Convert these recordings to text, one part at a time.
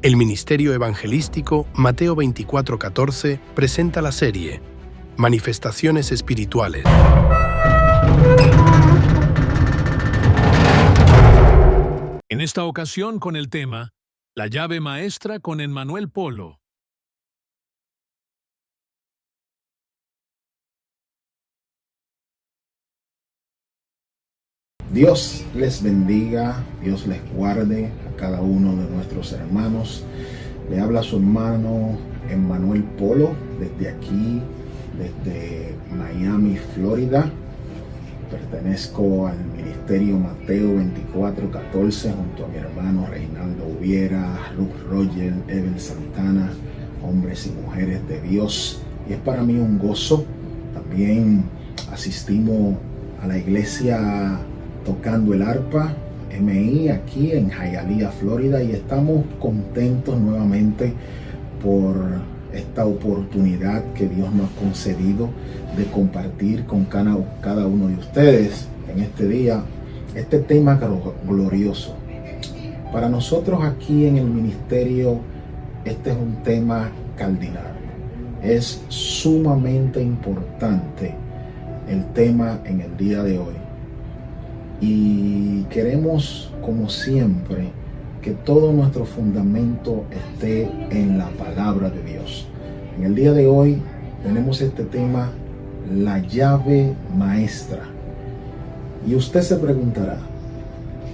El Ministerio Evangelístico Mateo 24:14 presenta la serie Manifestaciones Espirituales. En esta ocasión con el tema La llave maestra con Emmanuel Polo. Dios les bendiga, Dios les guarde a cada uno de nuestros hermanos. Le habla su hermano Emmanuel Polo desde aquí, desde Miami, Florida. Pertenezco al Ministerio Mateo 24:14 junto a mi hermano Reinaldo Ubiera, Ruth Roger, Evel Santana, hombres y mujeres de Dios. Y es para mí un gozo. También asistimos a la iglesia tocando el arpa MI aquí en Hialeah, Florida, y estamos contentos nuevamente por esta oportunidad que Dios nos ha concedido de compartir con cada uno de ustedes en este día este tema glorioso. Para nosotros aquí en el ministerio este es un tema cardinal. Es sumamente importante el tema en el día de hoy. Y queremos, como siempre, que todo nuestro fundamento esté en la palabra de Dios. En el día de hoy tenemos este tema, la llave maestra. Y usted se preguntará,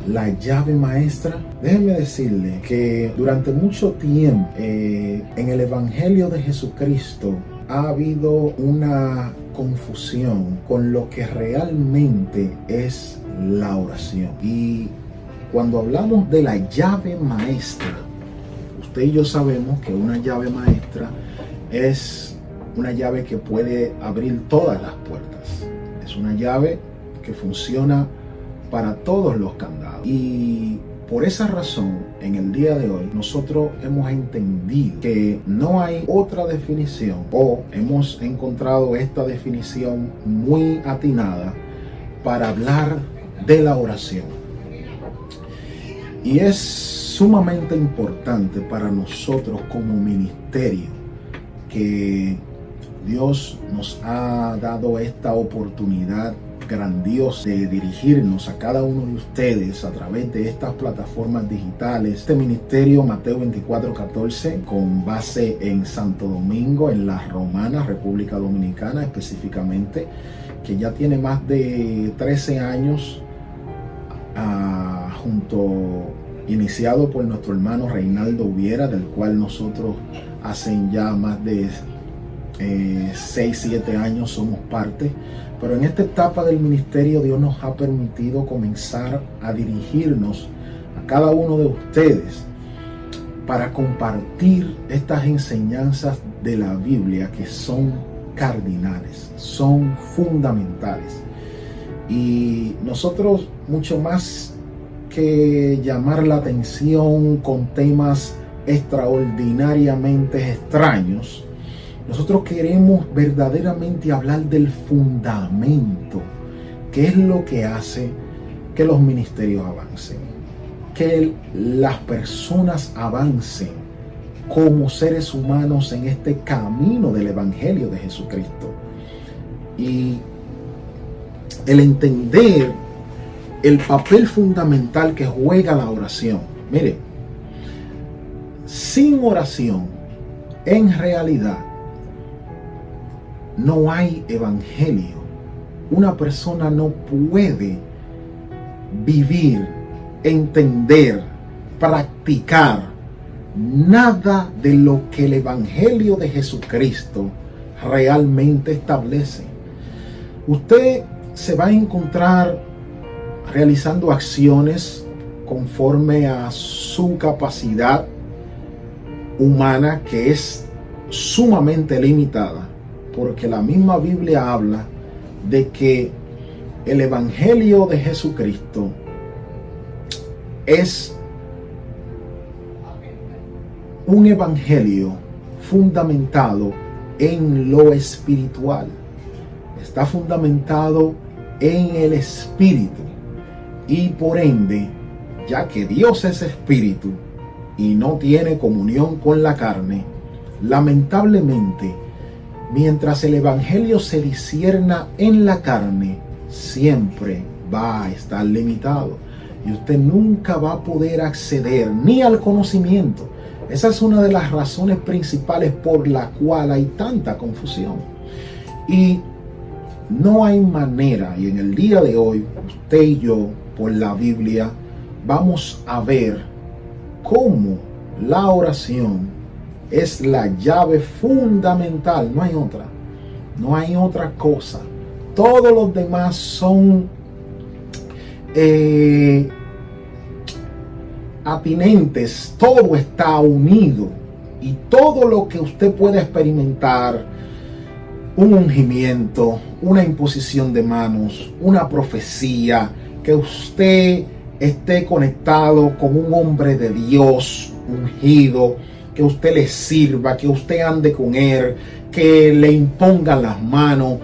¿la llave maestra? Déjeme decirle que durante mucho tiempo en el Evangelio de Jesucristo ha habido una confusión con lo que realmente es la oración. Y cuando hablamos de la llave maestra, usted y yo sabemos que una llave maestra es una llave que puede abrir todas las puertas. Es una llave que funciona para todos los candados. Y por esa razón, en el día de hoy, nosotros hemos entendido que no hay otra definición, o hemos encontrado esta definición muy atinada para hablar de la oración. Y es sumamente importante para nosotros como ministerio que Dios nos ha dado esta oportunidad grandiosa de dirigirnos a cada uno de ustedes a través de estas plataformas digitales. Este ministerio Mateo 24:14, con base en Santo Domingo, en La Romana, República Dominicana específicamente, que ya tiene más de 13 años, iniciado por nuestro hermano Reinaldo Ubiera, del cual nosotros hacen ya más de 6-7 años somos parte. Pero en esta etapa del ministerio Dios nos ha permitido comenzar a dirigirnos a cada uno de ustedes para compartir estas enseñanzas de la Biblia que son cardinales, son fundamentales. Y nosotros, mucho más que llamar la atención con temas extraordinariamente extraños, nosotros queremos verdaderamente hablar del fundamento, que es lo que hace que los ministerios avancen, que las personas avancen como seres humanos en este camino del Evangelio de Jesucristo. Y el entender el papel fundamental que juega la oración. Mire, sin oración, en realidad, no hay evangelio. Una persona no puede vivir, entender, practicar nada de lo que el Evangelio de Jesucristo realmente establece. Usted se va a encontrar realizando acciones conforme a su capacidad humana, que es sumamente limitada, porque la misma Biblia habla de que el Evangelio de Jesucristo es un evangelio fundamentado en lo espiritual. Está fundamentado en el espíritu. Y por ende, ya que Dios es espíritu, y no tiene comunión con la carne, lamentablemente, mientras el evangelio se discierna en la carne, siempre va a estar limitado y usted nunca va a poder acceder ni al conocimiento. Esa es una de las razones principales por la cual hay tanta confusión. Y no hay manera, y en el día de hoy, usted y yo, por la Biblia, vamos a ver cómo la oración es la llave fundamental. No hay otra. No hay otra cosa. Todos los demás son atinentes. Todo está unido. Y todo lo que usted puede experimentar, un ungimiento, una imposición de manos, una profecía, que usted esté conectado con un hombre de Dios ungido, que usted le sirva, que usted ande con él, que le impongan las manos,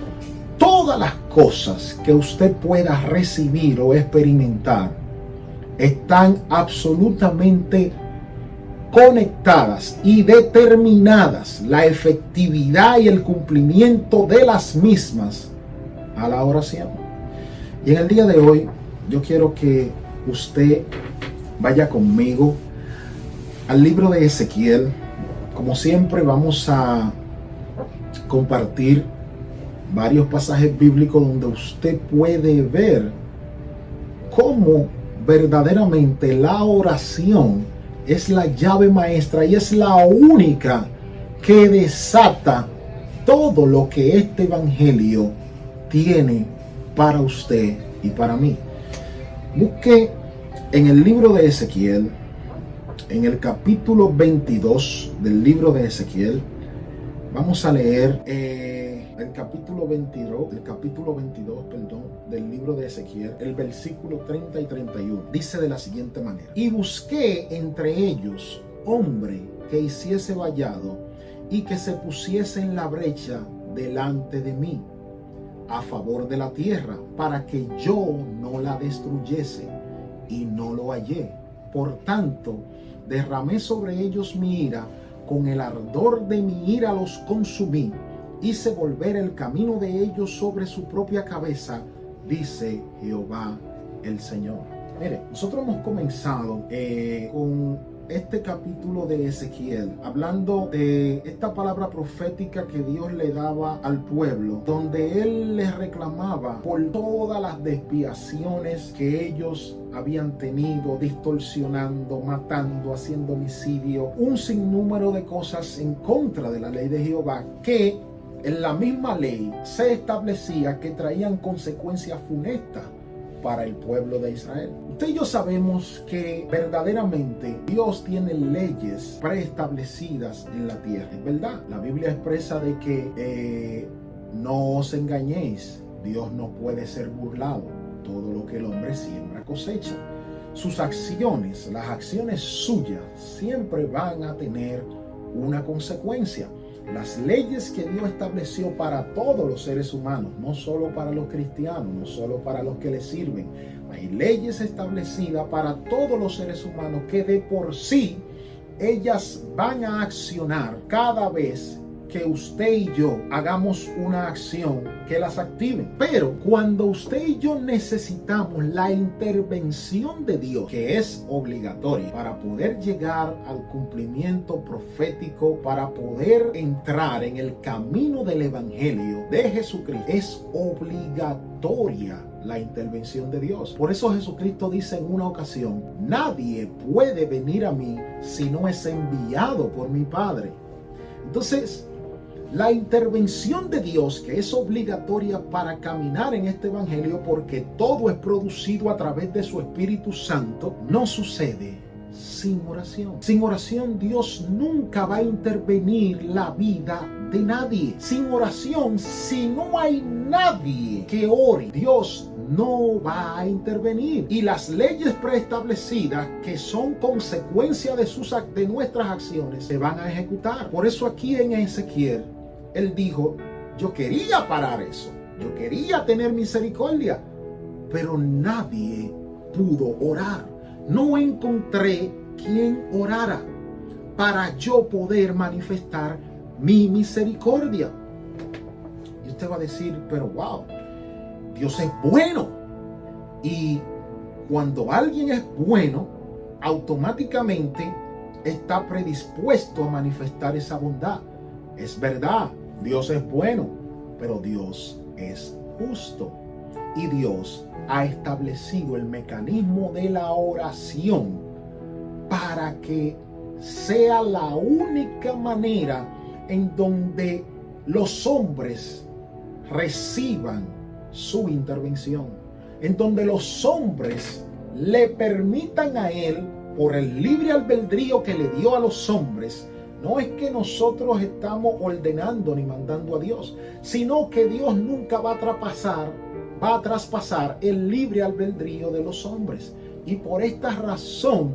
todas las cosas que usted pueda recibir o experimentar están absolutamente conectadas y determinadas, la efectividad y el cumplimiento de las mismas a la oración. Y en el día de hoy yo quiero que usted vaya conmigo al libro de Ezequiel. Como siempre, vamos a compartir varios pasajes bíblicos donde usted puede ver cómo verdaderamente la oración es la llave maestra y es la única que desata todo lo que este evangelio tiene para usted y para mí. Busque en el libro de Ezequiel, en el capítulo 22 del libro de Ezequiel. Vamos a leer el capítulo 22 del libro de Ezequiel, el versículo 30 y 31. Dice de la siguiente manera: y busqué entre ellos hombre que hiciese vallado y que se pusiese en la brecha delante de mí a favor de la tierra, para que yo no la destruyese, y no lo hallé. Por tanto, derramé sobre ellos mi ira, con el ardor de mi ira los consumí, hice volver el camino de ellos sobre su propia cabeza, dice Jehová el Señor. Mire, nosotros hemos comenzado con este capítulo de Ezequiel, hablando de esta palabra profética que Dios le daba al pueblo, donde Él les reclamaba por todas las desviaciones que ellos habían tenido, distorsionando, matando, haciendo homicidio, un sinnúmero de cosas en contra de la ley de Jehová, que en la misma ley se establecía que traían consecuencias funestas para el pueblo de Israel. Usted y yo sabemos que verdaderamente Dios tiene leyes preestablecidas en la tierra. Es verdad, la Biblia expresa de que no os engañéis, Dios no puede ser burlado. Todo lo que el hombre siembra cosecha. Sus acciones, las acciones suyas, siempre van a tener una consecuencia. Las leyes que Dios estableció para todos los seres humanos, no solo para los cristianos, no solo para los que le sirven. Hay leyes establecidas para todos los seres humanos que de por sí ellas van a accionar cada vez que usted y yo hagamos una acción que las active. Pero cuando usted y yo necesitamos la intervención de Dios, que es obligatoria para poder llegar al cumplimiento profético, para poder entrar en el camino del evangelio de Jesucristo, es obligatoria la intervención de Dios. Por eso Jesucristo dice en una ocasión: nadie puede venir a mí si no es enviado por mi Padre. Entonces, la intervención de Dios, que es obligatoria para caminar en este evangelio, porque todo es producido a través de su Espíritu Santo, no sucede sin oración. Sin oración, Dios nunca va a intervenir la vida de nadie. Sin oración, si no hay nadie que ore, Dios no va a intervenir. Y las leyes preestablecidas, que son consecuencia de nuestras acciones, se van a ejecutar. Por eso aquí en Ezequiel, Él dijo: yo quería parar eso, yo quería tener misericordia, pero nadie pudo orar. No encontré quien orara para yo poder manifestar mi misericordia. Y usted va a decir, pero wow, Dios es bueno. Y cuando alguien es bueno, automáticamente está predispuesto a manifestar esa bondad. Es verdad, Dios es bueno, pero Dios es justo. Y Dios ha establecido el mecanismo de la oración para que sea la única manera en donde los hombres reciban su intervención, en donde los hombres le permitan a Él, por el libre albedrío que le dio a los hombres. No es que nosotros estamos ordenando ni mandando a Dios, sino que Dios nunca va a traspasar el libre albedrío de los hombres. Y por esta razón,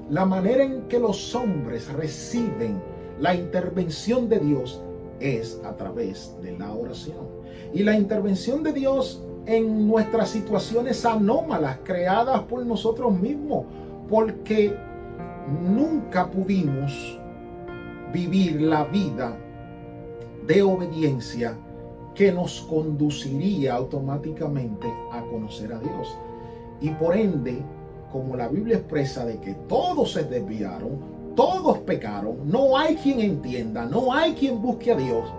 la manera en que los hombres reciben la intervención de Dios es a través de la oración. Y la intervención de Dios en nuestras situaciones anómalas creadas por nosotros mismos, porque nunca pudimos vivir la vida de obediencia que nos conduciría automáticamente a conocer a Dios. Y por ende, como la Biblia expresa de que todos se desviaron, todos pecaron, no hay quien entienda, no hay quien busque a Dios,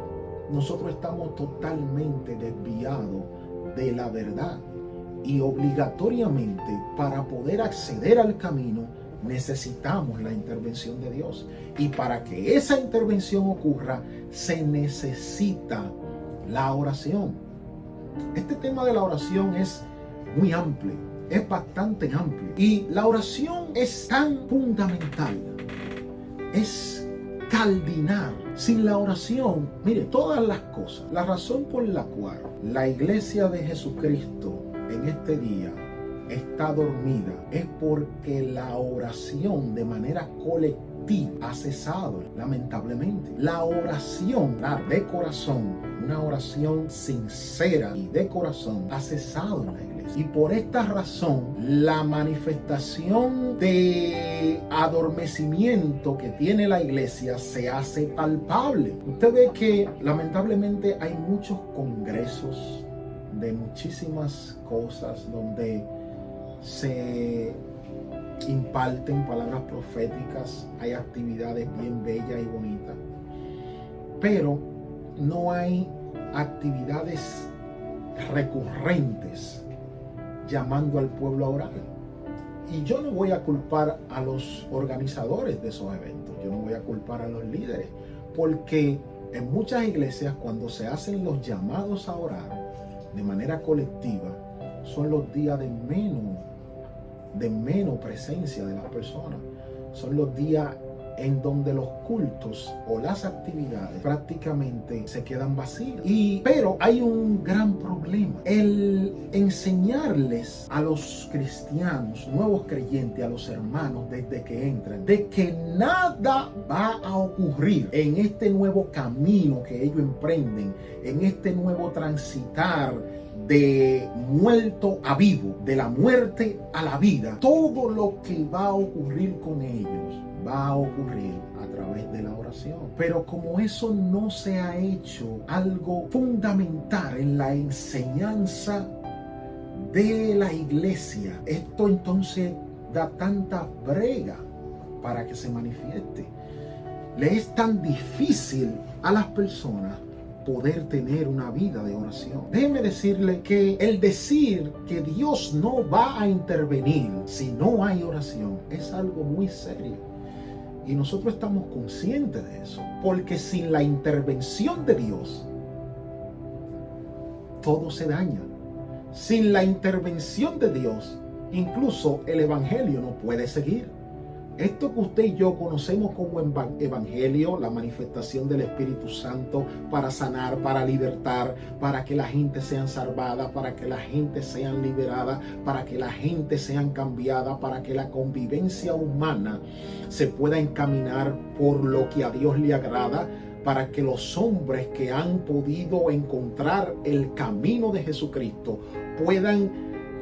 nosotros estamos totalmente desviados de la verdad. Y obligatoriamente, para poder acceder al camino, necesitamos la intervención de Dios. Y para que esa intervención ocurra, se necesita la oración. Este tema de la oración es muy amplio, es bastante amplio. Y la oración es tan fundamental, es cardinal. Sin la oración, mire, todas las cosas, la razón por la cual la iglesia de Jesucristo en este día está dormida es porque la oración de manera colectiva ha cesado, lamentablemente. La oración de corazón, una oración sincera y de corazón, ha cesado en la iglesia. Y por esta razón, la manifestación de adormecimiento que tiene la iglesia se hace palpable. Usted ve que lamentablemente hay muchos congresos de muchísimas cosas donde se imparten palabras proféticas, hay actividades bien bellas y bonitas, pero no hay actividades recurrentes llamando al pueblo a orar. Y yo no voy a culpar a los organizadores de esos eventos, yo no voy a culpar a los líderes, porque en muchas iglesias, cuando se hacen los llamados a orar de manera colectiva, son los días de menos presencia de las personas. Son los días en donde los cultos o las actividades prácticamente se quedan vacías. Pero hay un gran problema. El enseñarles a los cristianos, nuevos creyentes, a los hermanos desde que entran, de que nada va a ocurrir en este nuevo camino que ellos emprenden, en este nuevo transitar de muerto a vivo, de la muerte a la vida. Todo lo que va a ocurrir con ellos va a ocurrir a través de la oración. Pero como eso no se ha hecho algo fundamental en la enseñanza de la iglesia, esto entonces da tanta brega para que se manifieste. Le es tan difícil a las personas poder tener una vida de oración. Déjeme decirle que el decir que Dios no va a intervenir si no hay oración es algo muy serio. Y nosotros estamos conscientes de eso. Porque sin la intervención de Dios, todo se daña. Sin la intervención de Dios, incluso el evangelio no puede seguir. Esto que usted y yo conocemos como evangelio, la manifestación del Espíritu Santo para sanar, para libertar, para que la gente sea salvada, para que la gente sea liberada, para que la gente sea cambiada, para que la convivencia humana se pueda encaminar por lo que a Dios le agrada, para que los hombres que han podido encontrar el camino de Jesucristo puedan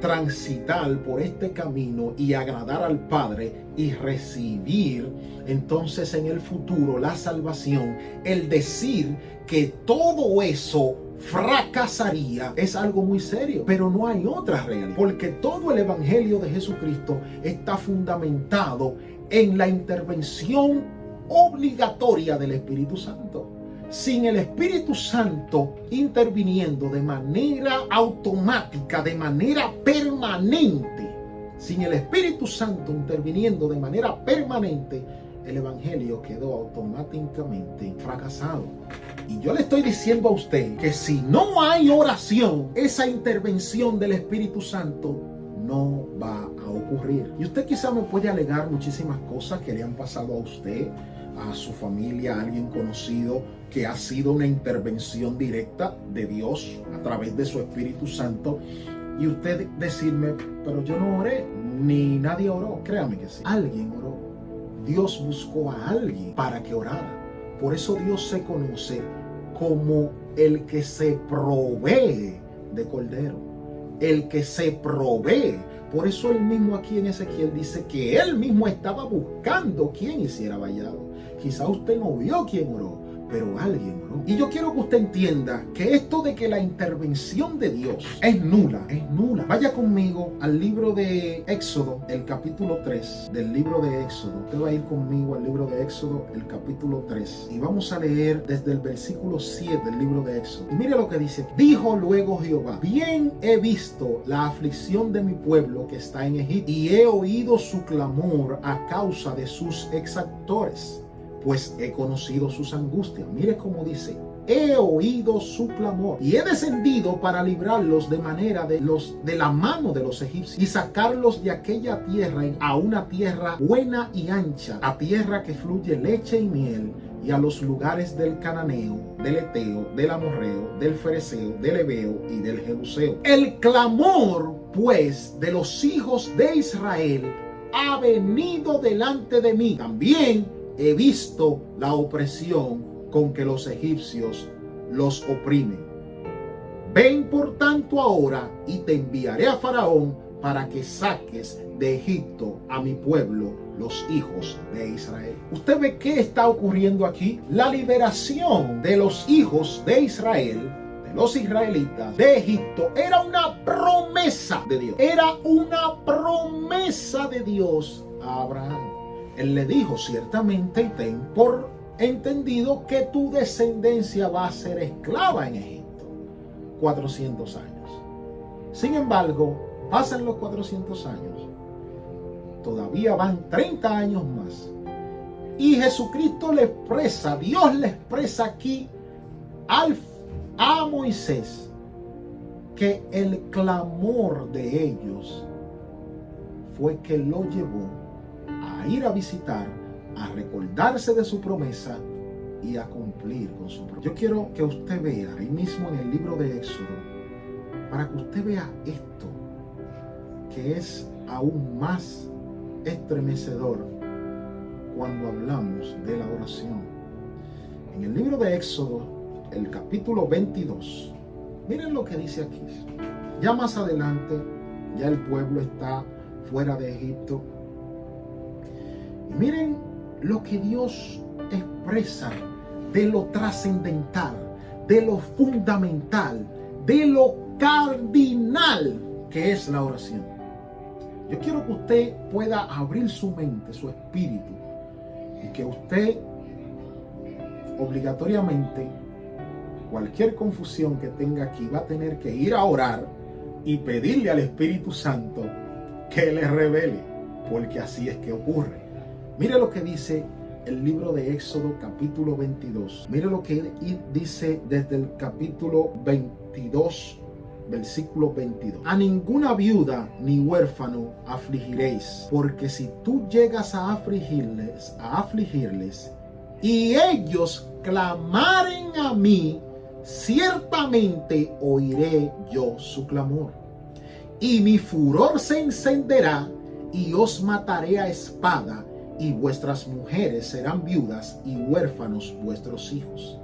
transitar por este camino y agradar al Padre y recibir entonces en el futuro la salvación, el decir que todo eso fracasaría es algo muy serio, pero no hay otra realidad, porque todo el evangelio de Jesucristo está fundamentado en la intervención obligatoria del Espíritu Santo. Sin el Espíritu Santo interviniendo de manera automática, de manera permanente, sin el Espíritu Santo interviniendo de manera permanente, el evangelio quedó automáticamente fracasado. Y yo le estoy diciendo a usted que si no hay oración, esa intervención del Espíritu Santo no va a ocurrir. Y usted quizá me puede alegar muchísimas cosas que le han pasado a usted, a su familia, a alguien conocido, que ha sido una intervención directa de Dios a través de su Espíritu Santo. Y usted decirme, pero yo no oré, ni nadie oró. Créame que sí, alguien oró. Dios buscó a alguien para que orara. Por eso Dios se conoce como el que se provee de cordero, el que se provee. Por eso él mismo aquí en Ezequiel dice que él mismo estaba buscando quien hiciera vallado. Quizá usted no vio quién oró, pero alguien oró. Y yo quiero que usted entienda que esto de que la intervención de Dios es nula, es nula. Vaya conmigo al libro de Éxodo, el capítulo 3 del libro de Éxodo. Usted va a ir conmigo al libro de Éxodo, el capítulo 3. Y vamos a leer desde el versículo 7 del libro de Éxodo. Y mire lo que dice. Dijo luego Jehová: bien he visto la aflicción de mi pueblo que está en Egipto, y he oído su clamor a causa de sus exactores, pues he conocido sus angustias. Mire cómo dice: he oído su clamor y he descendido para librarlos de la mano de los egipcios y sacarlos de aquella tierra a una tierra buena y ancha, a tierra que fluye leche y miel, y a los lugares del cananeo, del eteo, del amorreo, del fereceo, del heveo y del jebuseo. El clamor pues de los hijos de Israel ha venido delante de mí. También he visto la opresión con que los egipcios los oprimen. Ven por tanto ahora y te enviaré a Faraón para que saques de Egipto a mi pueblo, los hijos de Israel. ¿Usted ve qué está ocurriendo aquí? La liberación de los hijos de Israel, de los israelitas de Egipto, era una promesa de Dios. Era una promesa de Dios a Abraham. Él le dijo: ciertamente ten por entendido que tu descendencia va a ser esclava en Egipto 400 años. Sin embargo, pasan los 400 años, todavía van 30 años más, y Jesucristo le expresa, Dios le expresa aquí a Moisés que el clamor de ellos fue que lo llevó a ir a visitar, a recordarse de su promesa y a cumplir con su promesa. Yo quiero que usted vea ahí mismo en el libro de Éxodo, para que usted vea esto, que es aún más estremecedor cuando hablamos de la oración. En el libro de Éxodo, el capítulo 22, miren lo que dice aquí. Ya más adelante, ya el pueblo está fuera de Egipto. Y miren lo que Dios expresa de lo trascendental, de lo fundamental, de lo cardinal que es la oración. Yo quiero que usted pueda abrir su mente, su espíritu, y que usted obligatoriamente, cualquier confusión que tenga aquí, va a tener que ir a orar y pedirle al Espíritu Santo que le revele, porque así es que ocurre. Mire lo que dice el libro de Éxodo capítulo 22. Mire lo que dice desde el capítulo 22, versículo 22. A ninguna viuda ni huérfano afligiréis, porque si tú llegas a afligirles y ellos clamaren a mí, ciertamente oiré yo su clamor. Y mi furor se encenderá y os mataré a espada, y vuestras mujeres serán viudas y huérfanos vuestros hijos.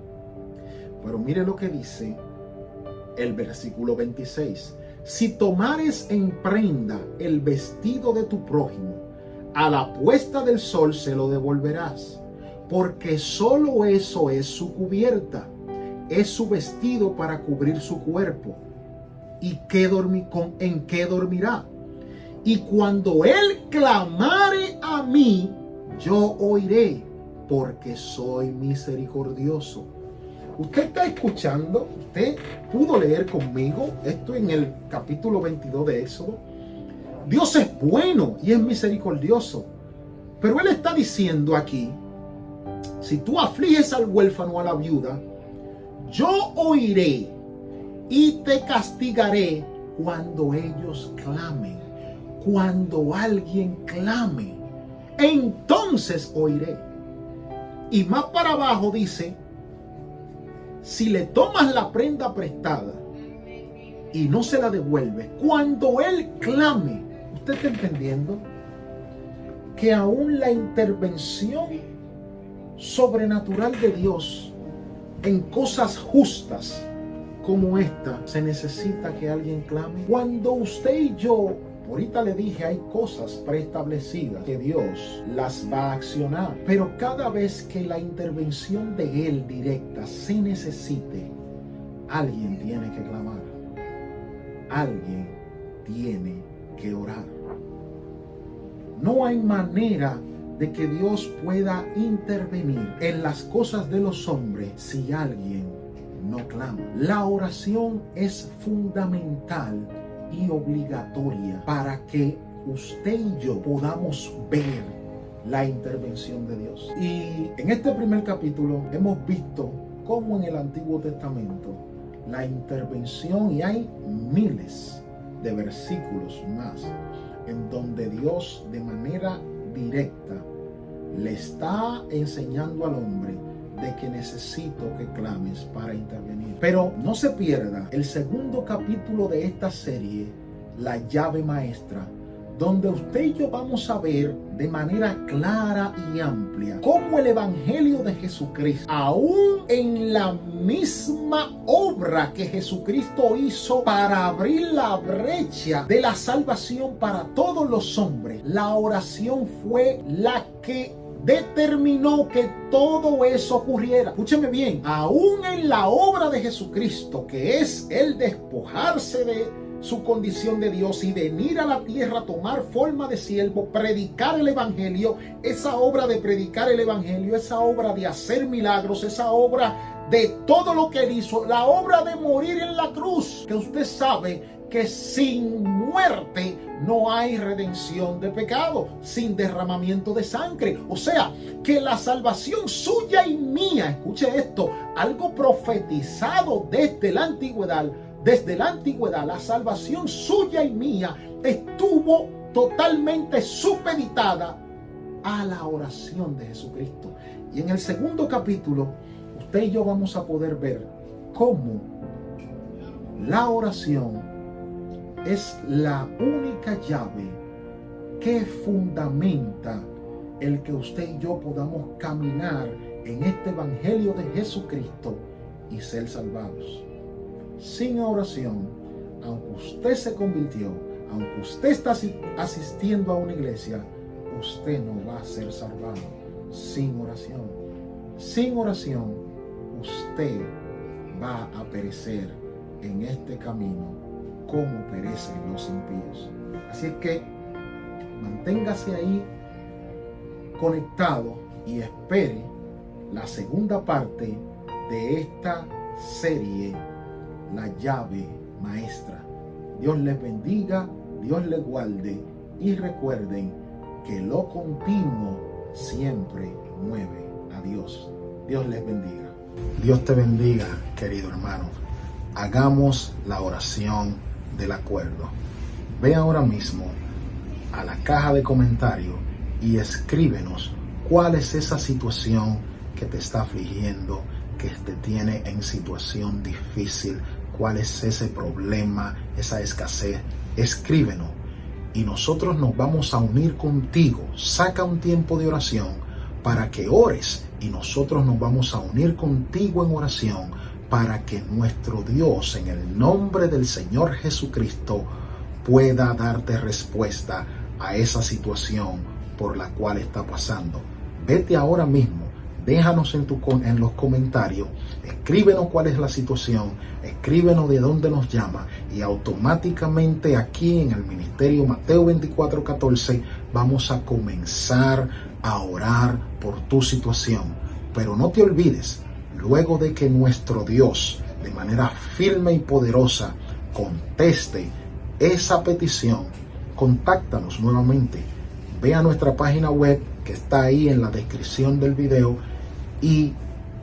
Pero mire lo que dice el versículo 26. Si tomares en prenda el vestido de tu prójimo, a la puesta del sol se lo devolverás, porque solo eso es su cubierta, es su vestido para cubrir su cuerpo. ¿Y en qué dormirá? Y cuando él clamare a mí, yo oiré, porque soy misericordioso. Usted está escuchando, usted pudo leer conmigo esto en el capítulo 22 de Éxodo. Dios es bueno y es misericordioso, pero Él está diciendo aquí, si tú afliges al huérfano o a la viuda, yo oiré y te castigaré cuando ellos clamen. Cuando alguien clame, entonces oiré. Y más para abajo dice, si le tomas la prenda prestada y no se la devuelves, cuando él clame, ¿usted está entendiendo? Que aún la intervención sobrenatural de Dios en cosas justas como esta, se necesita que alguien clame. Cuando usted y yo, ahorita le dije, hay cosas preestablecidas que Dios las va a accionar, pero cada vez que la intervención de Él directa se necesite, alguien tiene que clamar, alguien tiene que orar. No hay manera de que Dios pueda intervenir en las cosas de los hombres si alguien no clama. La oración es fundamental y obligatoria para que usted y yo podamos ver la intervención de Dios. Y en este primer capítulo hemos visto cómo en el Antiguo Testamento la intervención, y hay miles de versículos más en donde Dios de manera directa le está enseñando al hombre de que necesito que clames para intervenir. Pero no se pierda el segundo capítulo de esta serie, La llave maestra, donde usted y yo vamos a ver de manera clara y amplia cómo el Evangelio de Jesucristo, aún en la misma obra que Jesucristo hizo para abrir la brecha de la salvación para todos los hombres, la oración fue la que determinó que todo eso ocurriera. Escúcheme bien, aún en la obra de Jesucristo, que es el despojarse de su condición de Dios y venir a la tierra, tomar forma de siervo, predicar el Evangelio, esa obra de predicar el Evangelio, esa obra de hacer milagros, esa obra de todo lo que él hizo, la obra de morir en la cruz, que usted sabe que sin muerte no hay redención de pecado, sin derramamiento de sangre. O sea, que la salvación suya y mía, escuche esto, algo profetizado desde la antigüedad, la salvación suya y mía estuvo totalmente supeditada a la oración de Jesucristo. Y en el segundo capítulo, usted y yo vamos a poder ver cómo la oración es la única llave que fundamenta el que usted y yo podamos caminar en este Evangelio de Jesucristo y ser salvados. Sin oración, aunque usted se convirtió, aunque usted está asistiendo a una iglesia, usted no va a ser salvado. Sin oración. Sin oración, usted va a perecer en este camino como perecen los impíos. Así es que manténgase ahí conectado y espere la segunda parte de esta serie, La llave maestra. Dios les bendiga, Dios les guarde, y recuerden que lo continuo siempre mueve a Dios. Dios les bendiga. Dios te bendiga, querido hermano. Hagamos la oración del acuerdo. Ve ahora mismo a la caja de comentarios y escríbenos cuál es esa situación que te está afligiendo, que te tiene en situación difícil, cuál es ese problema, esa escasez. Escríbenos y nosotros nos vamos a unir contigo. Saca un tiempo de oración para que ores y nosotros nos vamos a unir contigo en oración para que nuestro Dios, en el nombre del Señor Jesucristo, pueda darte respuesta a esa situación por la cual está pasando. Vete ahora mismo, déjanos en los comentarios, escríbenos cuál es la situación, escríbenos de dónde nos llama y automáticamente aquí en el Ministerio Mateo 24:14 vamos a comenzar a orar por tu situación. Pero no te olvides, luego de que nuestro Dios de manera firme y poderosa conteste esa petición, contáctanos nuevamente. Ve a nuestra página web que está ahí en la descripción del video y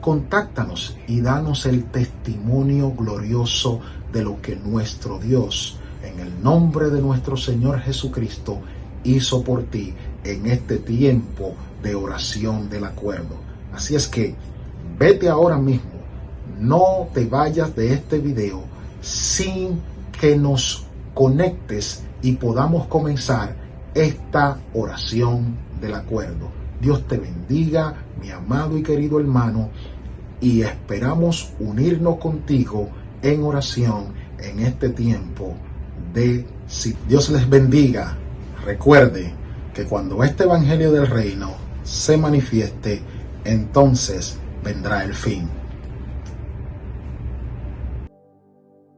contáctanos y danos el testimonio glorioso de lo que nuestro Dios, en el nombre de nuestro Señor Jesucristo, hizo por ti en este tiempo de oración del acuerdo. Así es que vete ahora mismo, no te vayas de este video sin que nos conectes y podamos comenzar esta oración del acuerdo. Dios te bendiga, mi amado y querido hermano, y esperamos unirnos contigo en oración en este tiempo de Dios les bendiga. Recuerde que cuando este evangelio del reino se manifieste, entonces vendrá el fin.